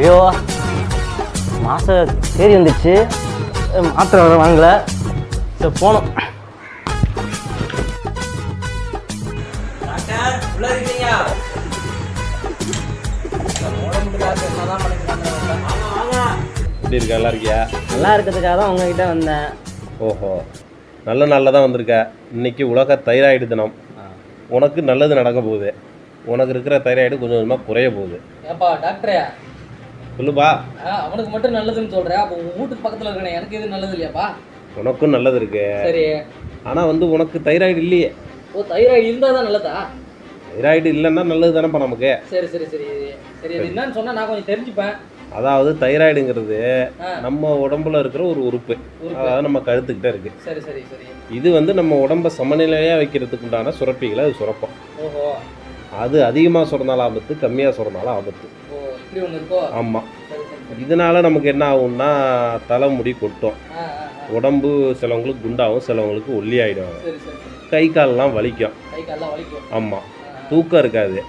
ஐயோ மாத தேதி வந்துடுச்சு, மாத்திரை வர வாங்கல. சரி போனோம். எப்படி இருக்கா? நல்லா இருக்கியா? நல்லா இருக்கிறதுக்காக தான் உங்ககிட்ட வந்தேன். ஓஹோ, நல்ல நாளில் தான் வந்திருக்க. இன்னைக்கு உலக தைராய்டு தினம். உனக்கு நல்லது நடக்க போகுது. உனக்கு இருக்கிற தைராய்டு கொஞ்சம் கொஞ்சமாக குறைய போகுது. ஏப்பா டாக்டரே சொல்லுப்பா. அவனுக்கு மட்டும் நல்லதுன்னு சொல்கிறேன், அப்போ உங்கள் வீட்டுக்கு பக்கத்தில் இருக்கேன், எனக்கு எதுவும் நல்லது இல்லையாப்பா? உனக்கும் நல்லது இருக்கு. சரி, ஆனால் உனக்கு தைராய்டு இல்லையே. ஓ தைராய்டு இருந்தால் தான் நல்லதா? தைராய்டு இல்லைன்னா நல்லது தானேப்பா நமக்கு. சரி சரி சரி சரி, அது என்னன்னு சொன்னால் நான் கொஞ்சம் தெரிஞ்சுப்பேன். அதாவது தைராய்டுங்கிறது நம்ம உடம்புல இருக்கிற ஒரு உறுப்பு. அதாவது நம்ம கழுத்துக்கிட்ட இருக்கு. சரி சரி சரி. இது நம்ம உடம்ப சமநிலையாக வைக்கிறதுக்கு உண்டான சுரப்பிகளை அது சுரப்போம். ஓஹோ. அது அதிகமாக சுரந்தாலும் ஆபத்து, கம்மியாக சுரந்தாலும் ஆபத்து. ஓ இப்படி ஒன்று இருக்கோ? ஆமாம். இதனால நமக்கு என்ன ஆகும்னா தலைமுடி கொட்டும், உடம்பு சிலவங்களுக்கு குண்டாகும், சிலவங்களுக்கு ஒல்லியாயிடும், கை கால்லாம் வலிக்கும். ஆமாம், தூக்கம் இருக்காது.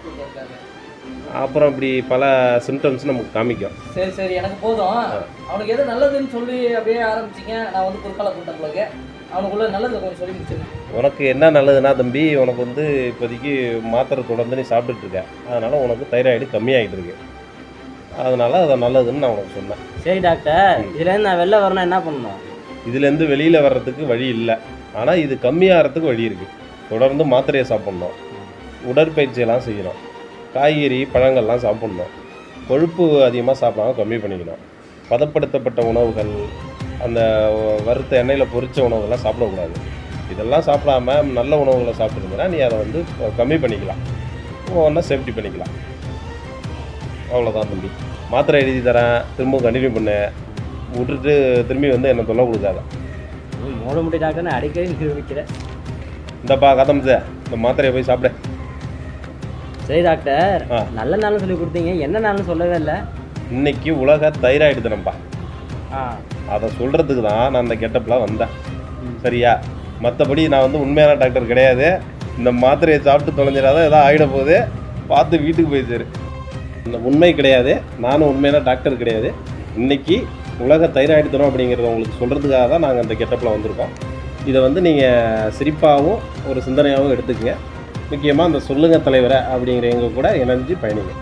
அப்புறம் இப்படி பல சிம்டம்ஸ் நமக்கு காமிக்கும். சரி சரி, எனக்கு போதும். அவனுக்கு எது நல்லதுன்னு சொல்லி அப்படியே ஆரம்பிச்சிங்க. நான் குறுக்கால கூட்டங்களுக்கு அவனுக்குள்ள நல்லது கொஞ்சம் சொல்லி முடிச்சிருக்கேன். உனக்கு என்ன நல்லதுன்னா தம்பி, உனக்கு இப்போதைக்கு மாத்திரை தொடர்ந்து நீ சாப்பிட்டுட்டு இருக்க. அதனால் உனக்கு தைராய்டு கம்மியாகிட்டு இருக்கு. அதனால் அதை நல்லதுன்னு நான் உனக்கு சொன்னேன். சரி டாக்டர், இதுலேருந்து நான் வெளில வரணும், என்ன பண்ணணும்? இதுலேருந்து வெளியில் வர்றதுக்கு வழி இல்லை. ஆனால் இது கம்மியாகிறதுக்கு வழி இருக்குது. தொடர்ந்து மாத்திரையை சாப்பிட்ணும், உடற்பயிற்சியெல்லாம் செய்யணும், காய்கறி பழங்கள்லாம் சாப்பிட்ணும், கொழுப்பு அதிகமாக சாப்பிடாம கம்மி பண்ணிக்கணும், பதப்படுத்தப்பட்ட உணவுகள், அந்த வறுத்த எண்ணெயில் பொரித்த உணவுகள்லாம் சாப்பிடக்கூடாது. இதெல்லாம் சாப்பிடாம நல்ல உணவுகளை சாப்பிட்டுருந்தீங்கன்னா நீ அதை கம்மி பண்ணிக்கலாம், ஒன்றா சேஃப்டி பண்ணிக்கலாம். அவ்வளோதான் தம்பி. மாத்திரை எழுதி தரேன், திரும்ப கண்டினியூ பண்ணு. விட்டுட்டு திரும்பி என்னை தொல்லை கொடுக்காத. மூட முடி டாக்டர், நான் அடிக்கடி நிரூபிக்கிறேன். இந்தப்பா கதம்ச, இந்த மாத்திரையை போய் சாப்பிடு. சரி டாக்டர், நல்ல நாள்னு சொல்லி கொடுத்தீங்க, என்ன நாள்னு சொல்லவே இல்லை. இன்னைக்கு உலக தைராய்டு தினம்ப்பா. அதை சொல்கிறதுக்கு தான் நான் அந்த கெட்டப்பில் வந்தேன். சரியா? மற்றபடி நான் உண்மையான டாக்டர் கிடையாது. இந்த மாத்திரையை சாப்பிட்டு தொலைஞ்சிடாத ஏதாவது ஆகிட போகுது, பார்த்து வீட்டுக்கு போய் சேரு. இந்த உண்மை கிடையாது, நானும் உண்மையான டாக்டர் கிடையாது. இன்றைக்கி உலக தைராய்டு தினம் அப்படிங்கிறத உங்களுக்கு சொல்கிறதுக்காக தான் நாங்கள் அந்த கெட்டப்பில் வந்திருக்கோம். இதை நீங்கள் சிரிப்பாகவும் ஒரு சிந்தனையாகவும் எடுத்துக்கங்க. முக்கியமாக அந்த சொல்லுங்கள் தலைவரை அப்படிங்கிற எங்கள் கூட இணைஞ்சு பயணிங்க.